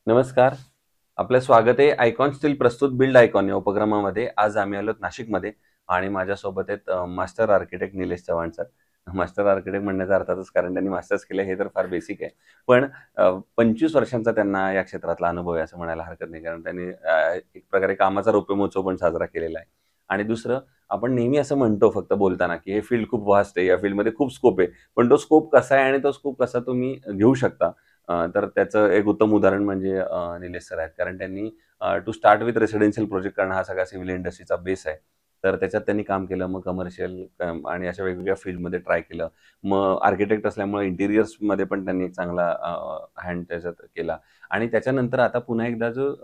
नमस्कार. आपलं स्वागत आहे आयकॉन स्टील प्रस्तुत बिल्ड आयकॉन या उपक्रमामध्ये. आज आम्ही आलो नाशिकमध्ये आणि माझ्यासोबत आहेत master architect Nilesh Chavan sir. Master architect म्हणण्याचा अर्थातच कारण त्यांनी मास्टर्स केलं हे तर फार बेसिक आहे. पण 25 वर्षांचा त्यांना या क्षेत्रातला अनुभव आहे असं म्हणायला हरकत नाही. कारण त्यांनी एक प्रकारे कामाचा रौप्य महोत्सव पण साजरा केलेला आहे. आणि दुसरं, आपण नेहमी असं म्हणतो फक्त बोलताना की हे फील्ड खूप वास्ट आहे, या फील्डमध्ये खूप स्कोप आहे. पण तो स्कोप कसा आहे आणि तो स्कोप कसा तुम्ही घेऊ शकता, तर त्याचं एक उत्तम उदाहरण म्हणजे निलेश सर आहेत. कारण त्यांनी to start with residential project करणं हा सगळा सिव्हिल इंडस्ट्रीचा बेस आहे. तर त्याच्यात त्यांनी काम केलं. मग कमर्शियल आणि अशा वेगवेगळ्या फील्डमध्ये ट्राय केलं. मग आर्किटेक्ट असल्यामुळे इंटिरियर्समध्ये पण त्यांनी एक चांगला हँड त्याच्यात केला. आणि त्याच्यानंतर आता पुन्हा एकदा जो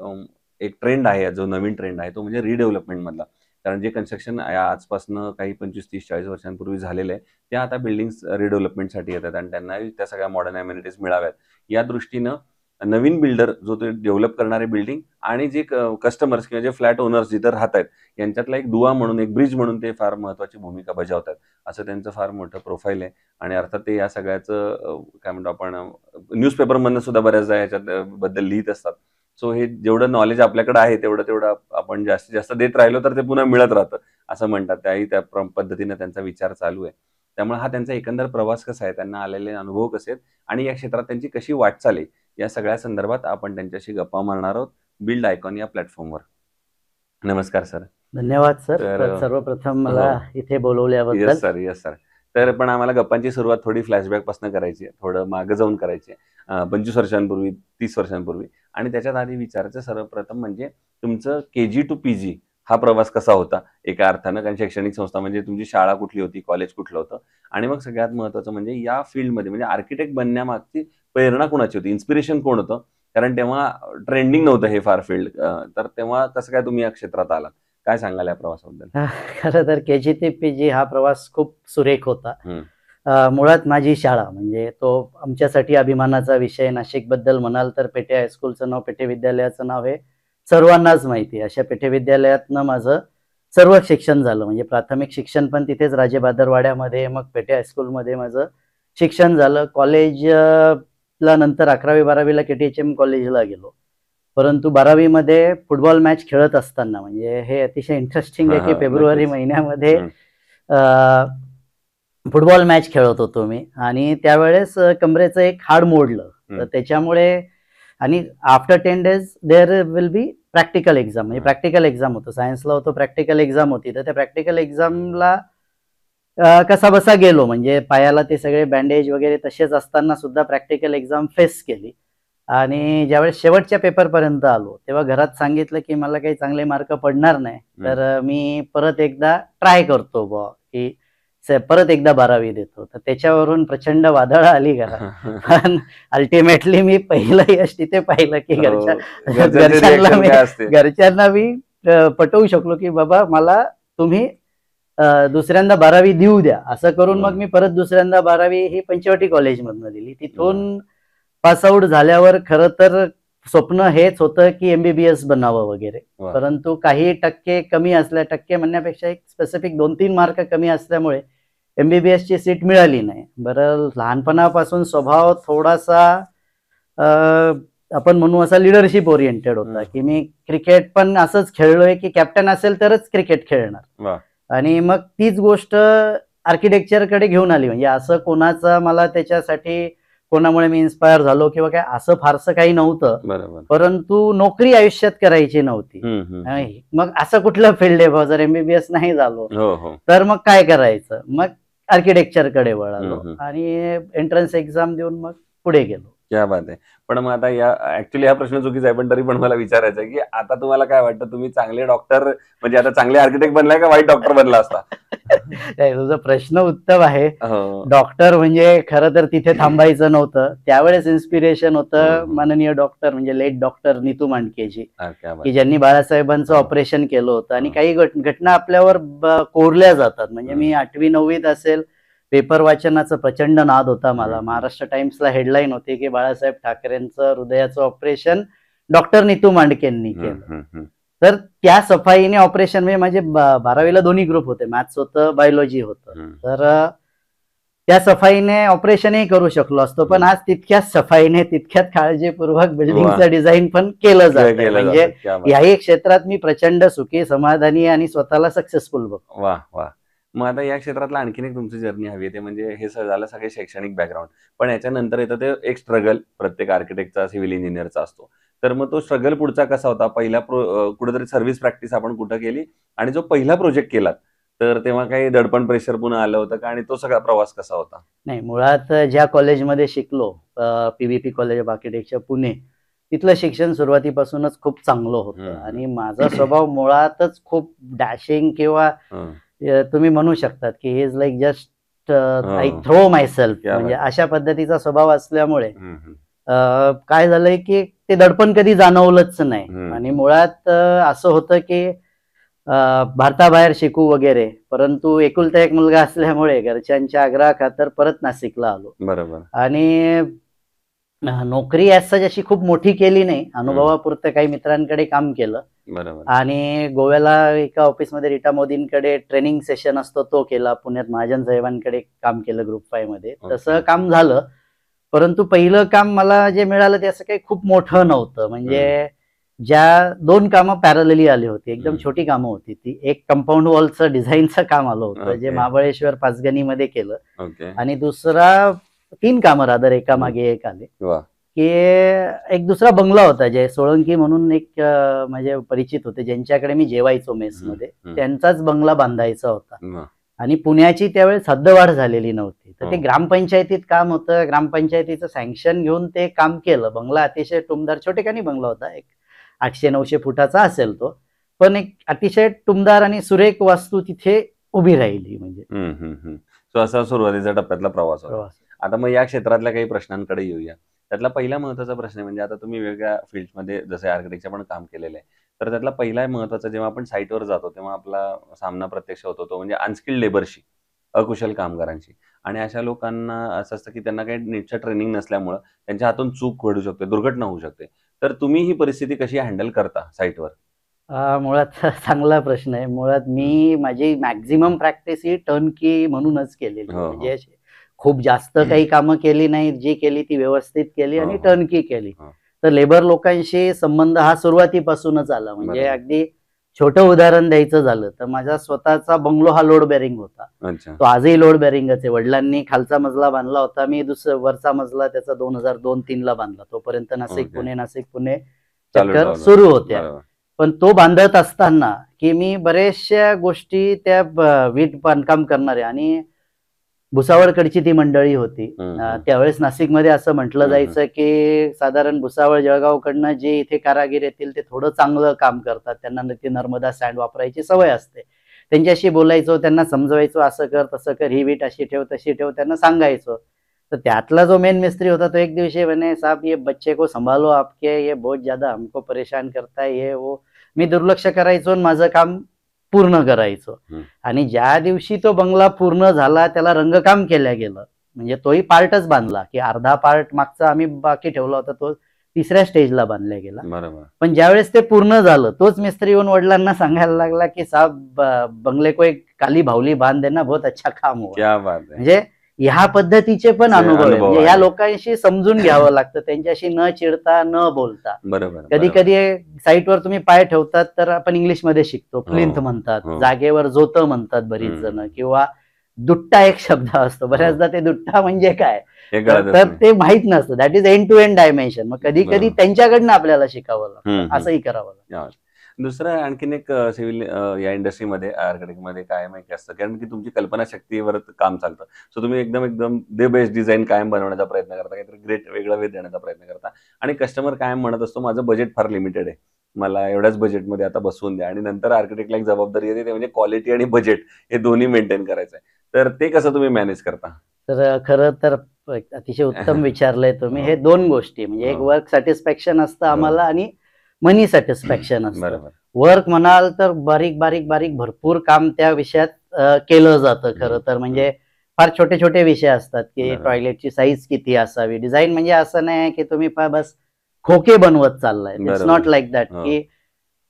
एक ट्रेंड आहे, जो नवीन ट्रेंड आहे तो म्हणजे रिडेव्हलपमेंटमधला. कारण जे कन्स्ट्रक्शन आजपासून काही 25, 30, 40 वर्षांपूर्वी झालेलं आहे, त्या आता बिल्डिंग्स रिडेव्हलपमेंटसाठी येतात आणि त्यांना त्या सगळ्या मॉडर्न अमेनिटीज मिळाव्यात या दृष्टीनं नवीन बिल्डर जो ते डेव्हलप करणारे बिल्डिंग आणि जे कस्टमर्स किंवा जे फ्लॅट ओनर्स जिथं राहत आहेत यांच्यातला एक दुवा म्हणून, एक ब्रिज म्हणून ते फार महत्वाची भूमिका बजावतात. असं त्यांचं फार मोठं प्रोफाईल आहे. आणि अर्थात ते या सगळ्याचं काय म्हणतो आपण, न्यूजपेपरमधनं सुद्धा बऱ्याचदा याच्यात बद्दल लिहित असतात. सो हे जेवढं नॉलेज आपल्याकडे आहे तेवढं तेवढं आपण जास्तीत जास्त देत राहिलो तर ते पुन्हा मिळत राहतं असं म्हणतात. त्याही त्या पद्धतीने त्यांचा विचार चालू आहे. त्यामुळे हा त्यांचा एकंदर प्रवास कसा आहे, त्यांना आलेले अनुभव कसे आहेत आणि या क्षेत्रात त्यांची कशी वाटचाल आहे, या सगळ्या संदर्भात आपण त्यांच्याशी गप्पा मारणार आहोत बिल्ड आयकॉन या प्लॅटफॉर्मवर. नमस्कार सर. धन्यवाद सर. तर सर्वप्रथम मला इथे बोलवल्याबद्दल. Yes sir, yes sir. तर पण आम्हाला गप्पांची सुरुवात थोडी फ्लॅशबॅक पासून करायची आहे, थोडं मागे जाऊन करायची आहे. 25 वर्षांपूर्वी, 30 वर्षांपूर्वी. आणि त्याच्यात आधी विचारायचं सर्वप्रथम म्हणजे तुमचं केजी टू पीजी हा प्रवास कसा होता एका अर्थानं. कारण शैक्षणिक संस्था म्हणजे तुमची शाळा कुठली होती, कॉलेज कुठलं होतं, आणि मग सगळ्यात महत्वाचं म्हणजे या फील्डमध्ये म्हणजे आर्किटेक्ट बनण्यामागची प्रेरणा कोणाची होती, इन्स्पिरेशन कोण होतं? कारण तेव्हा ट्रेंडिंग नव्हतं हे फार फील्ड. तर तेव्हा कसं काय तुम्ही या क्षेत्रात आलात, काय सांगाल या प्रवासाबद्दल? खरं तर केजी ते पीजी हा प्रवास खूप सुरेख होता. मुळात माझी शाळा म्हणजे तो आमच्यासाठी अभिमानाचा विषय. नाशिक बद्दल म्हणाल तर पेठे हायस्कूलचं नाव, पेठे विद्यालयाचं नाव हे सर्वांनाच माहिती आहे. अशा पेठे विद्यालयातनं माझं सर्व शिक्षण झालं. म्हणजे प्राथमिक शिक्षण पण तिथेच राजे बादरवाड्यामध्ये, मग पेठे हायस्कूलमध्ये माझं शिक्षण झालं. कॉलेजला नंतर 11वी-12वीला KTHM कॉलेजला गेलो. परंतु 12वीमध्ये फुटबॉल मॅच खेळत असताना, म्हणजे हे अतिशय इंटरेस्टिंग आहे की फेब्रुवारी महिन्यामध्ये फुटबॉल मॅच खेळत होतो मी आणि त्यावेळेस कमरेचं एक हाड मोडलं. तर त्याच्यामुळे, आणि after 10 days there will be practical exam. म्हणजे प्रॅक्टिकल एक्झाम होतं, सायन्सला होतं, प्रॅक्टिकल एक्झाम होती. तर त्या प्रॅक्टिकल एक्झामला कसा बसा गेलो. म्हणजे पायाला ते सगळे बँडेज वगैरे तसेच असताना सुद्धा प्रॅक्टिकल एक्झाम फेस केली. आणि ज्यावेळेस शेवटच्या पेपरपर्यंत आलो तेव्हा घरात सांगितलं की मला काही चांगले मार्क पडणार नाही, तर मी परत एकदा ट्राय करतो बुवा, की परत एकदा 12वी देतो. तर त्याच्यावरून प्रचंड वादळ आली घरात. पण अल्टिमेटली मी पहिलं यश तिथे पाहिलं की घरच्यांना मी पटवू शकलो की बाबा मला तुम्ही दुसऱ्यांदा 12वी देऊ द्या. असं करून मग मी परत दुसऱ्यांदा 12वी ही पंचवटी कॉलेजमधनं दिली. तिथून पासआउट झाल्यावर खरं तर स्वप्न हेच होतं की MBBS बनावं वगैरे. परंतु काही टक्के कमी असल्या, टक्के म्हणण्यापेक्षा एक स्पेसिफिक 2-3 मार्क कमी असल्यामुळे MBBS ची सीट मिळाली नाही. बरं, लहानपणापासून स्वभाव थोडासा आपण म्हणू असा लिडरशिप ओरिएंटेड होता, की मी क्रिकेट पण असंच खेळलोय की कॅप्टन असेल तरच क्रिकेट खेळणार. आणि मग तीच गोष्ट आर्किटेक्चरकडे घेऊन आली. म्हणजे असं कोणाचा मला त्याच्यासाठी कोणामुळे मी इन्स्पायर झालो किंवा काय असं फारसं काही नव्हतं. परंतु नोकरी आयुष्यात करायची नव्हती. मग असं कुठलं फील्ड आहे, जर MBBS नाही झालो तर मग काय करायचं? मग आर्किटेक्चरकडे वळालो आणि एंट्रन्स एक्झाम देऊन मग पुढे गेलो. क्या बात आहे. पण मग आता या ऍक्च्युली हा प्रश्न चुकीचा आहे, पण तरी पण मला विचारायचं आहे की आता तुम्हाला काय वाटतं, तुम्ही चांगले डॉक्टर म्हणजे आता चांगले आर्किटेक्ट बनलाय का वाईट डॉक्टर बनला असता? तुझा प्रश्न उत्तम आहे. डॉक्टर म्हणजे खरं तर तिथे थांबायचं नव्हतं. त्यावेळेस इन्स्पिरेशन होतं माननीय डॉक्टर म्हणजे लेट डॉक्टर नीतू मांडकेजी, की ज्यांनी बाळासाहेबांचं ऑपरेशन केलं होतं. आणि काही घटना आपल्यावर कोरल्या जातात. म्हणजे मी 8वी-9वीत असेल, पेपर वाचनाचा प्रचंड नाद होता मला. महाराष्ट्र टाइम्सला हेडलाईन होती की बाळासाहेब ठाकरेंचं हृदयाचं ऑपरेशन डॉक्टर नीतू मांडकेंनी केलं. तर त्या सफाईने ऑपरेशन, म्हणजे माझे 12वीला दोन्ही ग्रुप होते, मॅथ्स होतं, बायोलॉजी होतं. तर त्या सफाईने ऑपरेशनही करू शकलो असतो, पण आज तितक्याच सफाईने तितक्यात काळजीपूर्वक बिल्डिंगचं डिझाईन पण केलं जातं. म्हणजे याही क्षेत्रात मी प्रचंड सुखी, समाधानी आणि स्वतःला सक्सेसफुल बघतो. वा वा. मग आता या क्षेत्रातला आणखीन एक तुमची जर्नी हवी आहे, ते म्हणजे हे झालं सगळे शैक्षणिक बॅकग्राऊंड, पण याच्यानंतर येतं ते एक स्ट्रगल प्रत्येक आर्किटेक्टचा, सिव्हिल इंजिनियरचा असतो. तर मग तो स्ट्रगल पुढचा कसा होता? पहिला कुठेतरी सर्व्हिस प्रॅक्टिस आपण कुठं केली, आणि जो पहिला प्रोजेक्ट केला तर तेव्हा काही दडपण, प्रेशर पुन्हा आलं होतं का, आणि तो सगळा प्रवास कसा होता? नाही, मुळात ज्या कॉलेजमध्ये शिकलो, PVP college of architecture Pune, तिथलं शिक्षण सुरुवातीपासूनच खूप चांगलं होतं. आणि माझा स्वभाव मुळातच खूप डॅशिंग किंवा तुम्ही म्हणू शकतात की he is like just I throw myself, म्हणजे अशा पद्धतीचा स्वभाव असल्यामुळे काय झालंय की ते दडपण कधी जाणवलंच नाही. आणि मुळात असं होतं की भारताबाहेर शिकू वगैरे, परंतु एकुलता एक मुलगा असल्यामुळे घरच्यांच्या आग्रहाखातर परत नाशिकला आलो. बरोबर. आणि नोकरी ॲज अशी खूप मोठी केली नाही, अनुभवापुरतं काही मित्रांकडे काम केलं. बरोबर. आणि गोव्याला एका ऑफिसमध्ये रीटा मोदींकडे ट्रेनिंग सेशन असतो तो केला. पुण्यात महाजन साहेबांकडे काम केलं ग्रुप 5 मध्ये. तसं काम झालं, परंतु पहिलं काम मला जे मिळालं ते असं काही खूप मोठं नव्हतं. म्हणजे ज्या 2 कामं पॅरलली आली होती, एकदम छोटी कामं होती ती. एक कंपाऊंड वॉलचं डिझाईनचं काम आलं होतं, जे महाबळेश्वर पाचगणीमध्ये केलं. आणि दुसरा 3 कामं रादर एका मागे एक आले, की एक दुसरा बंगला होता, जे सोळंकी म्हणून एक म्हणजे परिचित होते, ज्यांच्याकडे मी जेवायचो मेसमध्ये, त्यांचाच बंगला बांधायचा होता. आणि पुण्याची त्यावेळेस हद्दवाढ झालेली नव्हती, तर ते ग्रामपंचायतीत काम होतं. ग्रामपंचायतीचं सँक्शन घेऊन ते काम केलं. बंगला अतिशय टुमदार, छोटेखानी बंगला होता, एक 800-900 फुटाचा असेल तो, पण एक अतिशय टुमदार आणि सुरेख वास्तू तिथे उभी राहिली. म्हणजे असा सुरुवातीचा टप्प्यातला प्रवास होता. आता मग या क्षेत्रातल्या काही प्रश्नांकडे येऊया. त्यातला पहिला महत्वाचा प्रश्न म्हणजे, आता तुम्ही वेगळ्या फील्डमध्ये जसे आर्किटेक्चर पण काम केलेलं आहे, तर त्यातला पहिला महत्वाचा, जेव्हा आपण साईटवर जातो तेव्हा आपला सामना प्रत्यक्ष होतो तो म्हणजे अनस्किल्ड लेबरशी, अकुशल कामगारांशी. आणि अशा लोकांना असं असतं की त्यांना काही नीटचं ट्रेनिंग नसल्यामुळं त्यांच्या हातून चूक घडू शकते, दुर्घटना होऊ शकते. तर तुम्ही ही परिस्थिती कशी हँडल करता साईटवर? मुळात चांगला प्रश्न आहे. मुळात मी माझी मॅक्झिमम प्रॅक्टिस ही टर्नकी म्हणूनच केलेली. म्हणजे खूप जास्त काही कामं केली नाही, जी केली ती व्यवस्थित केली आणि टर्नकी केली. तर लेबर लोकांशी संबंध हा सुरुवातीपासूनच आला. म्हणजे अगदी छोटं उदाहरण द्यायचं झालं तर माझा स्वतःचा बंगलो हा लोड बेरिंग होता. तो आजही लोड बेरिंगच आहे. वडिलांनी खालचा मजला बांधला होता, मी वरचा मजला त्याचा 2002-03 ला बांधला. तोपर्यंत नाशिक पुणे चक्कर सुरू होत्या. पण तो बांधत असताना की मी बऱ्याचशा गोष्टी त्या वीट बांधकाम करणाऱ्या आणि भुसावळकडची ती मंडळी होती. त्यावेळेस नाशिकमध्ये असं म्हटलं जायचं की साधारण भुसावळ जळगावकडनं जे इथे कारागीर येतील ते थोडं चांगलं काम करतात, त्यांना ते नर्मदा सँड वापरायची सवय असते. त्यांच्याशी बोलायचो, त्यांना समजवायचो, असं कर तसं कर, ही वीट अशी ठेव तशी ठेव, त्यांना सांगायचो. तर त्यातला जो मेन मिस्त्री होता तो एक दिवशी म्हणे, साहब ये बच्चे को संभालो आपके, ये बहुत ज्यादा हमको परेशान करता है ये वो. मी दुर्लक्ष करायचो आणि माझं काम पूर्ण करायचो. आणि ज्या दिवशी तो बंगला पूर्ण झाला त्याला रंगकाम केल्या गेलं, म्हणजे तोही पार्टच बांधला, की अर्धा पार्ट मागचा आम्ही बाकी ठेवला होता तो 3ऱ्या स्टेजला बांधल्या गेला. पण ज्यावेळेस ते पूर्ण झालं तोच मिस्त्री येऊन वडिलांना सांगायला लागला की साहब बंगले को एक काली भावली बांध देना, बहुत अच्छा काम हुआ. म्हणजे ह्या पद्धतीचे पण अनुभव आहेत. म्हणजे या लोकांशी समजून घ्यावं लागतं, त्यांच्याशी न चिडता न बोलता. कधी कधी साईटवर तुम्ही पाय ठेवतात तर आपण इंग्लिशमध्ये शिकतो, प्लिंथ म्हणतात, जागेवर जोतं म्हणतात बरीच जण, किंवा दुट्टा एक शब्द असतो. बऱ्याचदा ते दुट्टा म्हणजे काय तर ते माहित नसतं. That is end to end dimension. मग कधी कधी त्यांच्याकडनं आपल्याला शिकावं लागतं, असंही करावं लागतं. दुसरं आणखीन एक सिव्हिल या इंडस्ट्रीमध्ये आर्किटेक्टमध्ये काय माहिती असतं, कारण की तुमची कल्पनाशक्तीवर काम चालतं. सो तुम्ही एकदम द बेस्ट डिझाईन कायम बनवण्याचा प्रयत्न करता, काहीतरी ग्रेट वेगळा वेध देण्याचा प्रयत्न करता. आणि कस्टमर कायम म्हणत असतो माझं बजेट फार लिमिटेड आहे, मला एवढ्याच बजेटमध्ये आता बसवून द्या. आणि नंतर आर्किटेक्टला एक जबाबदारी येते, ते म्हणजे क्वालिटी आणि बजेट हे दोन्ही मेंटेन करायचं आहे. तर ते कसं तुम्ही मॅनेज करता? तर खरं तर अतिशय उत्तम विचारलंय तुम्ही. हे 2 गोष्टी, म्हणजे एक वर्क सॅटिस्फॅक्शन असतं आम्हाला आणि मनी सॅटिस्फॅक्शन असतं. वर्क म्हणाल तर बारीक बारीक बारीक भरपूर काम त्या विषयात केलं जातं. खरं तर म्हणजे फार छोटे छोटे विषय असतात की टॉयलेटची साईज किती असावी. डिझाईन म्हणजे असं नाही की तुम्ही बस खोके बनवत चाललाय. It's not like that. की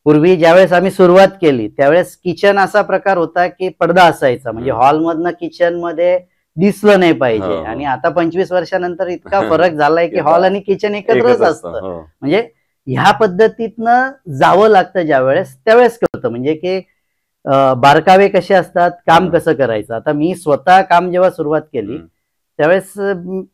पूर्वी ज्यावेळेस आम्ही सुरुवात केली त्यावेळेस किचन असा प्रकार होता की पडदा असायचा, म्हणजे हॉलमधनं किचन मध्ये दिसलं नाही पाहिजे. हो, हो. आणि आता 25 वर्षानंतर इतका फरक झालाय की हॉल आणि किचन एकत्रच एकच असतं. असतं. हो. म्हणजे ह्या पद्धतीतनं जावं लागतं ज्यावेळेस, त्यावेळेस कळतं म्हणजे की बारकावे कसे असतात, काम बरोबर. कसं करायचं. आता मी स्वतः काम जेव्हा सुरुवात केली हम्म. त्यावेळेस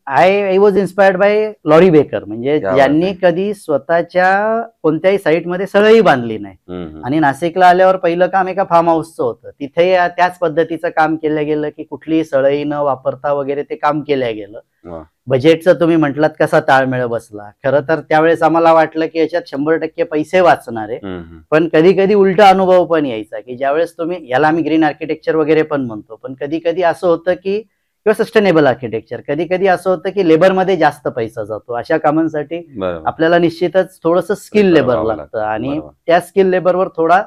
I was inspired bye Laurie Baker, म्हणजे क्या बात ज्यांनी आहे. कधी स्वतःच्या कोणत्याही साईटमध्ये सळई बांधली नाही. हम्म. आणि नाशिकला आल्यावर पहिलं काम एका फार्म हाऊसचं होतं. तिथे त्याच पद्धतीचं काम केलं गेलं की कुठलीही सळई न वापरता वगैरे ते काम केलं गेलं. वा. बजेटचं तुम्ही म्हटलात कसा ताळमेळ बसला. खरं तर त्यावेळेस आम्हाला वाटलं की याच्यात 100% पैसे वाचणार आहे. हम्म. पण कधी कधी उलटा अनुभव पण यायचा की ज्यावेळेस तुम्ही, याला आम्ही ग्रीन आर्किटेक्चर वगैरे पण म्हणतो, पण कधी कधी असं होतं की किंवा सस्टेनेबल आर्किटेक्चर, कधी कधी असं होतं की लेबरमध्ये जास्त पैसा जातो. अशा कामांसाठी बरोबर. आपल्याला निश्चितच थोडंसं स्किल Prepare लेबर व्हावं लागतं लागतं. आणि बरोबर. त्या स्किल लेबरवर थोडा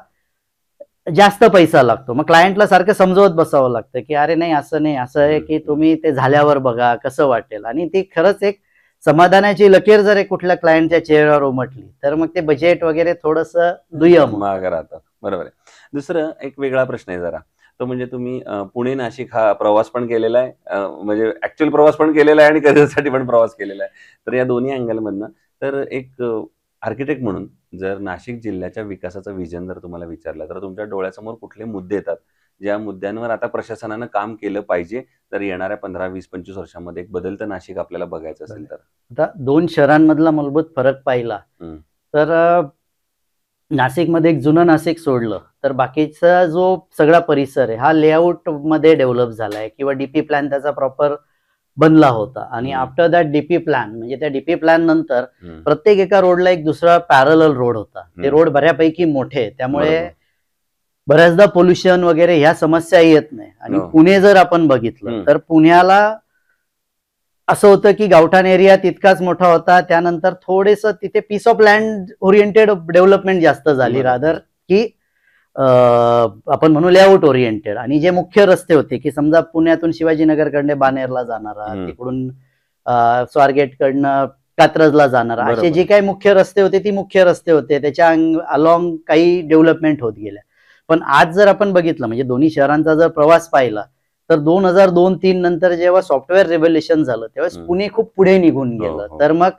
जास्त पैसा लागतो. मग क्लायंटला सारखं समजवत बसावं लागतं की अरे नाही असं नाही, असं आहे की तुम्ही ते झाल्यावर बघा कसं वाटेल. आणि ती खरंच एक समाधानाची लकीर जर एक कुठल्या क्लायंटच्या चेहऱ्यावर उमटली तर मग ते बजेट वगैरे थोडंसं दुय्यम होतं. मागं राहतं. बरोबर आहे. दुसरं एक वेगळा प्रश्न आहे जरा. तो म्हणजे तुम्ही पुणे नाशिक हा प्रवास पण केलेला आहे. म्हणजे ऍक्च्युअल प्रवास पण केलेला आहे आणि करिअरसाठी पण प्रवास केलेला आहे. तर या दोन्ही अँगलमधनं तर एक आर्किटेक्ट म्हणून जर नाशिक जिल्ह्याच्या विकासाचं विजन जर तुम्हाला विचारलं तर तुमच्या डोळ्यासमोर कुठले मुद्दे येतात, ज्या मुद्द्यांवर आता प्रशासनानं काम केलं पाहिजे जर येणाऱ्या 15, 20, 25 वर्षांमध्ये एक बदलतं नाशिक आपल्याला बघायचं असेल तर? आता 2 शहरांमधला मूलभूत फरक पाहिला हम्म. तर नाशिकमध्ये एक जुनं नाशिक सोडलं तर बाकीचा जो सगळा परिसर आहे हा लेआउट मध्ये डेव्हलप झालाय किंवा डीपी प्लॅन त्याचा प्रॉपर बनला होता. आणि आफ्टर दॅट डीपी प्लॅन, म्हणजे त्या डीपी प्लॅन नंतर प्रत्येक एका रोडला एक दुसरा पॅरलल रोड होता. ते रोड बऱ्यापैकी मोठे, त्यामुळे बरोबर. बऱ्याचदा पोल्युशन वगैरे ह्या समस्या येत नाही. आणि हो. पुणे जर आपण बघितलं तर पुण्याला असं होतं की गावठाण एरिया तितकाच मोठा होता. त्यानंतर थोडेसं तिथे piece of land oriented development जास्त झाली बरोबर. रादर की आपण म्हणू लेआउट ओरिएंटेड. आणि जे मुख्य रस्ते होते की समजा पुण्यातून शिवाजीनगरकडे बाणेरला जाणारा, तिकडून स्वारगेट कडनं कात्रजला जाणारा, असे बरोबर. जे काही मुख्य रस्ते होते ती मुख्य रस्ते होते. त्याच्या अलॉंग काही डेव्हलपमेंट होत गेल्या. पण आज जर आपण बघितलं म्हणजे दोन्ही शहरांचा जर प्रवास पाहिला तर 2002-3 नंतर जेव्हा सॉफ्टवेअर रेव्होल्युशन झालं त्यावेळेस पुणे खूप पुढे निघून गेलं. हो. तर मग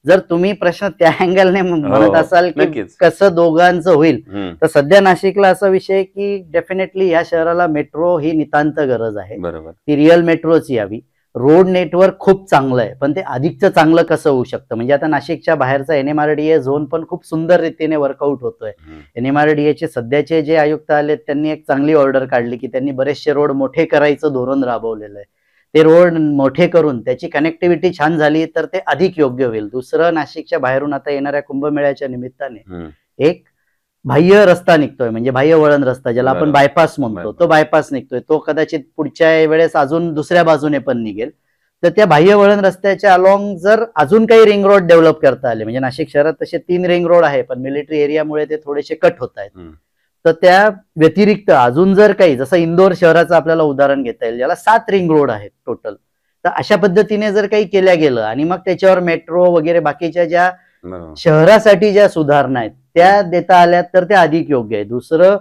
जर तुम्ही प्रश्न त्या अँगलने म्हणत हो, असाल की नक्कीच. कसं दोघांचं होईल, हम्म. तर सध्या नाशिकला असा विषय आहे की डेफिनेटली या शहराला मेट्रो ही नितांत गरज आहे. बरोबर. ती रिअल मेट्रोच यावी. रोड नेटवर्क खूप चांगलं आहे, पण ते अधिकचं चांगलं कसं होऊ शकतं. म्हणजे आता नाशिकच्या बाहेरचा NMRDA झोन पण खूप सुंदर रीतीने वर्कआउट होतोय. NMRDA चे सध्याचे जे आयुक्त आले त्यांनी एक चांगली ऑर्डर काढली की त्यांनी बरेचसे रोड मोठे करायचं धोरण राबवलेलं आहे. ते रोड मोठे करून त्याची कनेक्टिव्हिटी छान झाली तर ते अधिक योग्य होईल. दुसरं, नाशिकच्या बाहेरून आता येणाऱ्या कुंभमेळ्याच्या निमित्ताने एक बाह्य रस्ता निघतोय, म्हणजे बाह्य वळण रस्ता ज्याला आपण बरोबर. बायपास म्हणतो, तो बायपास निघतोय. तो कदाचित पुढच्या वेळेस अजून दुसऱ्या बाजूने पण निघेल. तर त्या बाह्य वळण रस्त्याच्या अलॉंग जर अजून काही रिंग रोड डेव्हलप करता आले, म्हणजे नाशिक शहरात तसे 3 रिंग रोड आहे पण मिलिटरी एरियामुळे ते थोडेसे कट होत आहेत. तर त्या व्यतिरिक्त अजून जर काही, जसं इंदोर शहराचं आपल्याला उदाहरण घेता येईल, ज्याला 7 रिंग रोड आहेत टोटल. तर अशा पद्धतीने जर काही केल्या गेलं आणि मग त्याच्यावर मेट्रो वगैरे बाकीच्या ज्या शहरासाठी ज्या सुधारणा आहेत त्या देता आल्यात तर ते अधिक योग्य आहे. दुसरं,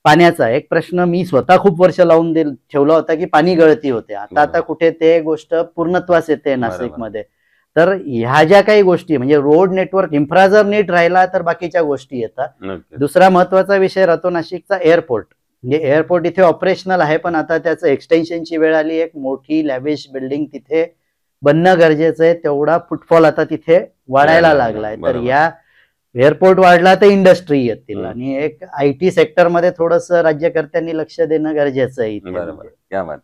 पाण्याचा एक प्रश्न मी स्वतः खूप वर्ष लावून ठेवला होता की पाणी गळती होते. आता कुठे ते गोष्ट पूर्णत्वास येते नाशिकमध्ये. तर ह्या ज्या काही गोष्टी, म्हणजे रोड नेटवर्क इन्फ्रा जर नीट राहिला तर बाकीच्या गोष्टी येतात. दुसरा महत्वाचा विषय राहतो नाशिकचा एअरपोर्ट. म्हणजे एअरपोर्ट इथे ऑपरेशनल आहे पण आता त्याचं एक्सटेन्शनची वेळ आली. एक मोठी लॅविश बिल्डिंग तिथे बनणं गरजेचं आहे. तेवढा फुटफॉल आता तिथे वाढायला लागलाय. तर या एअरपोर्ट वाढला तर इंडस्ट्री येतील आणि एक IT सेक्टरमध्ये थोडंसं राज्यकर्त्यांनी लक्ष देणं गरजेचं आहे. बरोबर. क्या बात.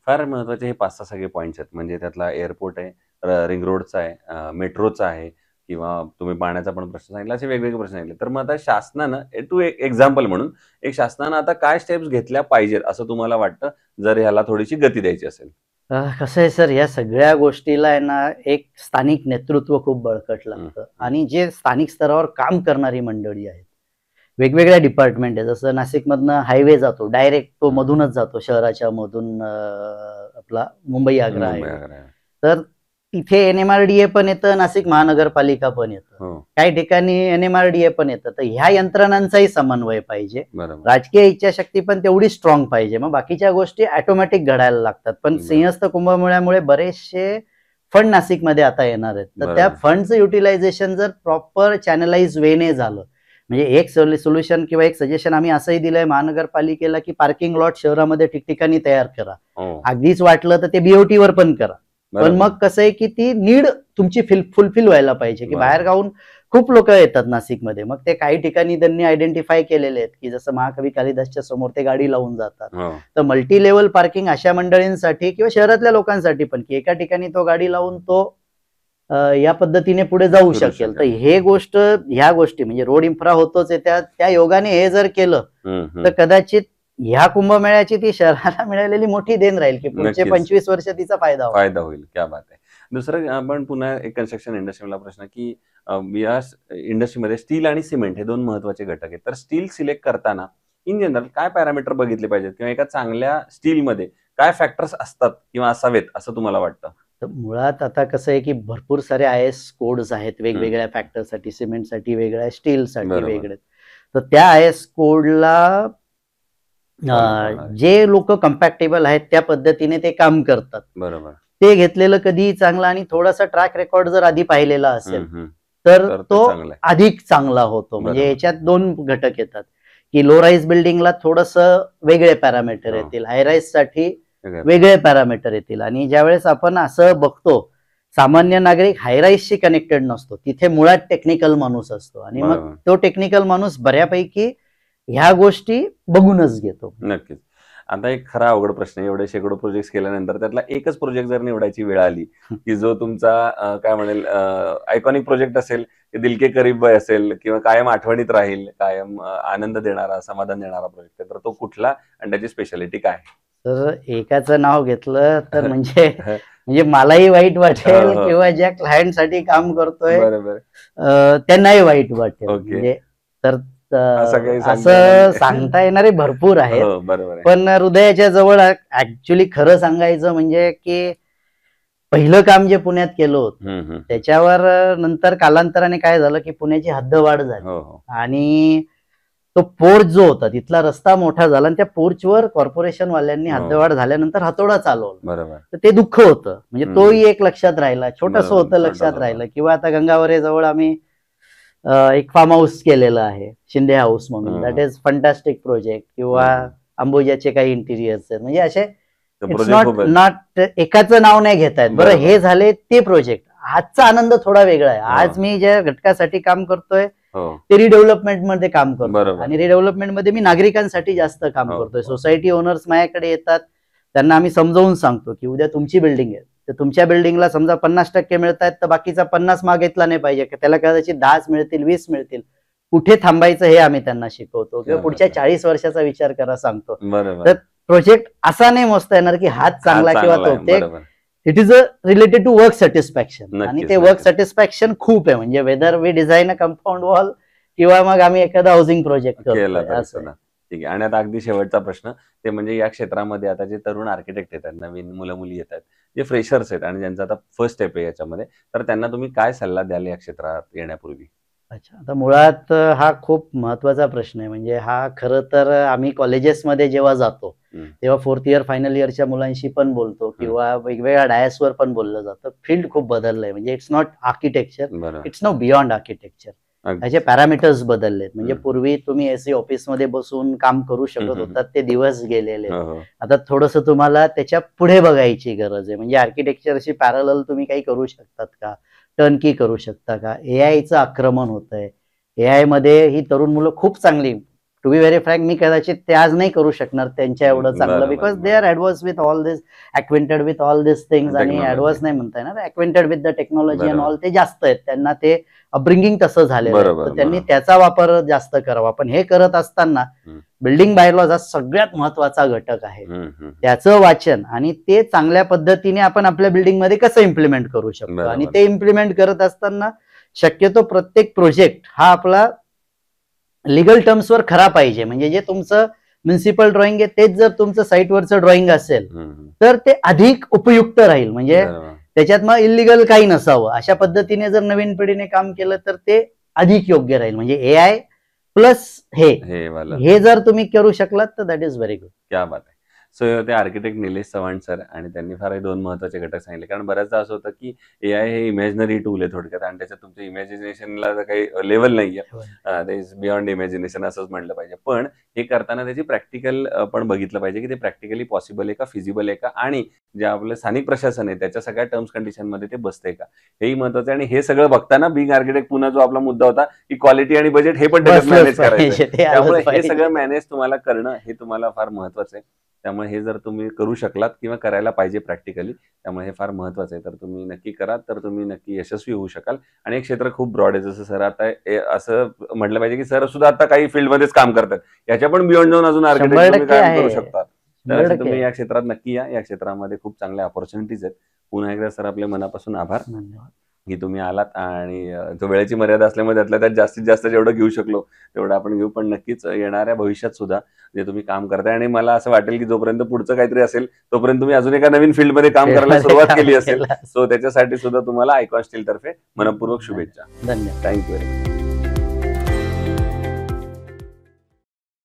फार महत्वाचे हे 5-6 सगळे पॉइंट्स आहेत. म्हणजे त्यातला एअरपोर्ट आहे, रिंग रोडचा आहे, मेट्रोचा आहे किंवा तुम्ही पाण्याचा पण प्रश्न सांगितला, असे वेगवेगळे प्रश्न सांगितले. तर मग आता शासनानं टू एक एक्झाम्पल म्हणून एक शासनानं आता काय स्टेप्स घेतल्या पाहिजेत असं तुम्हाला वाटतं जर ह्याला थोडीशी गती द्यायची असेल? कसं आहे सर, या सगळ्या गोष्टीला आहे ना एक स्थानिक नेतृत्व खूप बळकट लागतं. आणि जे स्थानिक स्तरावर काम करणारी मंडळी आहेत, वेगवेगळ्या डिपार्टमेंट आहे. जसं नाशिकमधनं हायवे जातो डायरेक्ट, तो मधूनच जातो शहराच्या मधून, आपला मुंबई आग्रा आहे. तर तिथे NMRDA पण येतं, नाशिक महानगरपालिका पण येतं, हो काही ठिकाणी NMRDA पण येतं. तर ह्या यंत्रणांचाही समन्वय पाहिजे. बरोबर. राजकीय इच्छाशक्ती पण तेवढी स्ट्रॉंग पाहिजे. मग बाकीच्या गोष्टी ऑटोमॅटिक घडायला लागतात. पण बरोबर. सिंहस्थ कुंभमेळ्यामुळे बरेचसे फंड नाशिकमध्ये आता येणार आहेत. तर त्या बरोबर. फंडचं युटिलायझेशन जर प्रॉपर चॅनलाइज वेने झालं, म्हणजे एक सोल्युशन किंवा एक सजेशन आम्ही असंही दिलंय महानगरपालिकेला, की पार्किंग लॉट शहरामध्ये ठिकठिकाणी तयार करा. हो अगदीच वाटलं तर ते BOT वर पण करा. पण बरोबर. मग कसं आहे की ती नीड तुमची फुलफिल व्हायला पाहिजे, की बरोबर. बाहेर गावून खूप लोक येतात नाशिकमध्ये. मग ते काही ठिकाणी त्यांनी आयडेंटिफाय केलेले आहेत, की जसं महाकवी कालिदासच्या समोर ते गाडी लावून जातात. हो तर मल्टी लेवल पार्किंग अशा मंडळींसाठी किंवा शहरातल्या लोकांसाठी पण, की एका ठिकाणी तो गाडी लावून तो या पद्धतीने पुढे जाऊ फिरू शकेल. तर शकेल. ह्या गोष्टी म्हणजे रोड इन्फ्रा होतोच आहे, त्या योगाने हे जर केलं हम्म. तर कदाचित ह्या कुंभमेळ्याची ती शहराला मिळालेली मोठी देण राहील, की पुढचे नक्कीच. 25 वर्ष तिचा फायदा होईल. क्या बात आहे. दुसरं आपण पुन्हा एक कन्स्ट्रक्शन इंडस्ट्रीला प्रश्न, की या इंडस्ट्रीमध्ये स्टील आणि सिमेंट हे 2 महत्वाचे घटक आहेत. तर स्टील सिलेक्ट करताना इन जनरल काय पॅरामीटर बघितले पाहिजेत, किंवा एका चांगल्या स्टीलमध्ये काय फॅक्टर्स असतात किंवा असावेत असं तुम्हाला वाटतं? तर मुळात आता कसं आहे, की भरपूर सारे IS कोड्स आहेत वेगवेगळ्या फॅक्टरसाठी, सिमेंटसाठी वेगळ्या, स्टीलसाठी बरोबर. वेगळे. तर त्या IS कोडला जे लोक कम्पॅक्टेबल आहेत त्या पद्धतीने ते काम करतात. बरोबर. ते घेतलेलं कधीही चांगलं, आणि थोडासा ट्रॅक रेकॉर्ड जर आधी पाहिलेला असेल तर तर ते तो चांगलं आहे. अधिक चांगला होतो. म्हणजे बरोबर. याच्यात 2 घटक येतात, की लो राईज बिल्डिंगला थोडस वेगळे पॅरामीटर हो. येतील, हाय राईज साठी वेगळं. वेगळे पॅरामीटर येतील. आणि ज्यावेळेस आपण असं बघतो, सामान्य नागरिक हायराईजशी कनेक्टेड नसतो, तिथे मुळात टेक्निकल माणूस असतो, आणि मग बरोबर. तो टेक्निकल माणूस बऱ्यापैकी ह्या गोष्टी बघूनच घेतो. नक्कीच. आता एक खरा अवघड प्रश्न आहे. एवढे शेकडो प्रोजेक्ट केल्यानंतर त्यातला एकच प्रोजेक्ट जर निवडायची वेळ आली, की जो तुमचा काय म्हणेल आयकॉनिक प्रोजेक्ट असेल, की दिल के करीब असेल, किंवा कायम आठवणीत राहील, कायम आनंद देणारा, समाधान देणारा प्रोजेक्ट आहे, तर तो कुठला आणि त्याची स्पेशालिटी काय? तर एकाचं नाव घेतलं तर म्हणजे मलाही वाईट वाटेल, हो. किंवा ज्या क्लायंटसाठी काम करतोय बरोबर. त्यांनाही वाईट वाटेल. ओके. म्हणजे तर असं काही सांगता असं येणार नाही. सांगता येणारे भरपूर आहेत. हो बरोबर आहे. पण हृदयाच्या जवळ ऍक्च्युली खरं सांगायचं म्हणजे, की पहिलं काम जे पुण्यात केलं होतं त्याच्यावर नंतर कालांतराने काय झालं, की पुण्याची हद्दवाढ झाली, हो. आणि तो पोर्च जो होता तिथला रस्ता मोठा झाला, आणि त्या पोर्चवर कॉर्पोरेशन वाल्यांनी हो. हद्दवाढ झाल्यानंतर हातोडा चालवला. बरोबर. तर ते दुःख होतं. म्हणजे तोही एक लक्षात राहिला, छोटस बरोबर, होतं लक्षात छोटंसं राहिलं. किंवा आता गंगावरे जवळ आम्ही एक फार्म हाऊस केलेलं आहे, शिंदे हाऊस म्हणून. That is fantastic project. किंवा अंबुजाचे काही इंटिरियर्स आहेत. म्हणजे असे नॉट एकाचं नाव नाही घेत आहेत. बरं, हे झाले ते प्रोजेक्ट. आजचा आनंद थोडा वेगळा आहे. आज मी ज्या घटकासाठी काम करतोय ते रिडेव्हलपमेंट मध्ये काम करतो, आणि रिडेव्हलपमेंट मध्ये मी नागरिकांसाठी जास्त काम करतोय. सोसायटी ओनर्स माझ्याकडे येतात, त्यांना आम्ही समजावून सांगतो, की उद्या तुमची बिल्डिंग आहे, तर तुमच्या बिल्डिंगला समजा 50% मिळतात, तर बाकीचा 50 मागितला नाही पाहिजे, त्याला कदाचित 10 मिळतील, 20 मिळतील. कुठे थांबायचं हे आम्ही त्यांना शिकवतो, किंवा पुढच्या 40 वर्षाचा विचार करा सांगतो. तर प्रोजेक्ट असा नाही मोजता येणार की हात चांगला किंवा तो. It is related to work satisfaction, आणि ते वर्क सॅटिस्फॅक्शन खूप आहे. म्हणजे whether we design a compound wall, किंवा मग आम्ही एखादा हाऊसिंग प्रोजेक्ट केला. करतो. ठीक आहे. आणि आता अगदी शेवटचा प्रश्न, ते म्हणजे या क्षेत्रामध्ये आता जे तरुण आर्किटेक्ट येतात, नवीन मुलं मुली येतात, जे फ्रेशर्स आहेत, आणि ज्यांचा आता फर्स्ट स्टेप आहे याच्यामध्ये, तर त्यांना तुम्ही काय सल्ला द्याल या क्षेत्रात येण्यापूर्वी? अच्छा, आता मुळात हा खूप महत्वाचा प्रश्न आहे. म्हणजे हा खरं तर आम्ही कॉलेजेसमध्ये जेव्हा जातो तेव्हा 4th इयर फायनल इयरच्या मुलांशी पण बोलतो, किंवा वेगवेगळ्या डायसवर पण बोललं जातं. फील्ड खूप बदललंय. म्हणजे it's not architecture, it's no beyond architecture. त्याचे पॅरामीटर्स बदललेत. म्हणजे पूर्वी तुम्ही एसी ऑफिसमध्ये बसून काम करू शकत होतात, ते दिवस गेलेले. आता थोडस तुम्हाला त्याच्या पुढे बघायची गरज आहे. म्हणजे आर्किटेक्चरशी पॅरलल तुम्ही काही करू शकतात का, टर्नकी करू शकता का. एआयचं आक्रमण होत आहे. एआय मध्ये ही तरुण मुलं खूप चांगली, टू बी व्हेरी फ्रँक, मी कदाचित ते आज नाही करू शकणार त्यांच्या एवढं चांगलं, because they are advance with all this, acquainted with all this things. आणि ऍडव्हान्स नाही म्हणता येणार, acquainted with the technology and all, ते जास्त आहेत. त्यांना ते अपब्रिंगिंग तसं झालेलं आहे, तर त्यांनी त्याचा वापर जास्त करावा. पण हे करत असताना बिल्डिंग बायलॉज हा सगळ्यात महत्वाचा घटक आहे. त्याचं वाचन, आणि ते चांगल्या पद्धतीने आपण आपल्या बिल्डिंग मध्ये कसं इम्प्लिमेंट करू शकतो. आणि ते इम्प्लिमेंट करत असताना शक्यतो प्रत्येक प्रोजेक्ट हा आपला लिगल टर्म्सवर खरा पाहिजे. म्हणजे जे तुमचं म्युन्सिपल ड्रॉइंग आहे तेच जर तुमचं साईटवरचं ड्रॉइंग असेल तर ते अधिक उपयुक्त राहील. म्हणजे त्याच्यात मग इलिगल काही नसावं, अशा पद्धतीने जर नवीन पिढीने काम केलं तर ते अधिक योग्य राहील. म्हणजे AI प्लस हे जर तुम्ही करू शकलात तर दॅट इज व्हेरी गुड. क्या बात आहे. सो ते आर्किटेक्ट निलेश चव्हाण सर, आणि त्यांनी फार 2 महत्त्वाचे घटक सांगितले. कारण बऱ्याचदा असं होतं की AI हे इमॅजिनरी टूल आहे थोडक्यात, आणि त्याच्यात तुमच्या इमॅजिनेशनला काही लेवल नाहीये. ते इज बियॉन्ड इमॅजिनेशन असंच म्हणलं पाहिजे. पण हे करताना त्याची प्रॅक्टिकल पण बघितलं पाहिजे की ते प्रॅक्टिकली पॉसिबल आहे का, फिजिबल आहे का, आणि जे आपलं स्थानिक प्रशासन आहे त्याच्या सगळ्या टर्म्स कंडिशनमध्ये ते बसतंय का, हेही महत्त्वाचं आहे. आणि हे सगळं बघताना बिंग आर्किटेक्ट पुन्हा जो आपला मुद्दा होता की क्वालिटी आणि बजेट हे पण त्याच्यात मॅनेज करायचं. त्यामुळे हे सगळं मॅनेज तुम्हाला करणं हे तुम्हाला फार महत्त्वाचं आहे. त्यामुळे हे जर तुम्ही करू शकलात किंवा करायला पाहिजे प्रॅक्टिकली, त्यामुळे हे फार महत्त्वाचं आहे. तर तुम्ही नक्की करा, तर तुम्ही नक्की यशस्वी होऊ शकाल. आणि एक क्षेत्र खूप ब्रॉड आहे, जसं सर आता असं म्हटलं पाहिजे की सर सुद्धा आता काही फील्डमध्येच काम करतात, याच्या पण बियॉन्ड जाऊन अजून आर्किटेक्ट तुम्ही काम करू शकता. तर असे तुम्ही या क्षेत्रात नक्की या. या क्षेत्रामध्ये खूप चांगल्या ऑपॉर्च्युनिटीज आहेत. पुन्हा एकदा सर आपले मनापासून आभार की तुम्ही आलात, आणि जो वेळेची मर्यादा असल्यामुळे त्यातल्या त्यात जास्तीत जास्त जेवढं घेऊ शकलो तेवढं आपण घेऊ. पण नक्कीच येणाऱ्या भविष्यात सुद्धा जे तुम्ही काम करताय, आणि मला असं वाटेल की जोपर्यंत पुढचं काहीतरी असेल तोपर्यंत तुम्ही अजून एका नवीन फील्डमध्ये काम करायला सुरुवात केली असेल. सो त्याच्यासाठी सुद्धा तुम्हाला आयकॉन स्टील तर्फे मनपूर्वक शुभेच्छा. धन्यवाद. Thank you very much.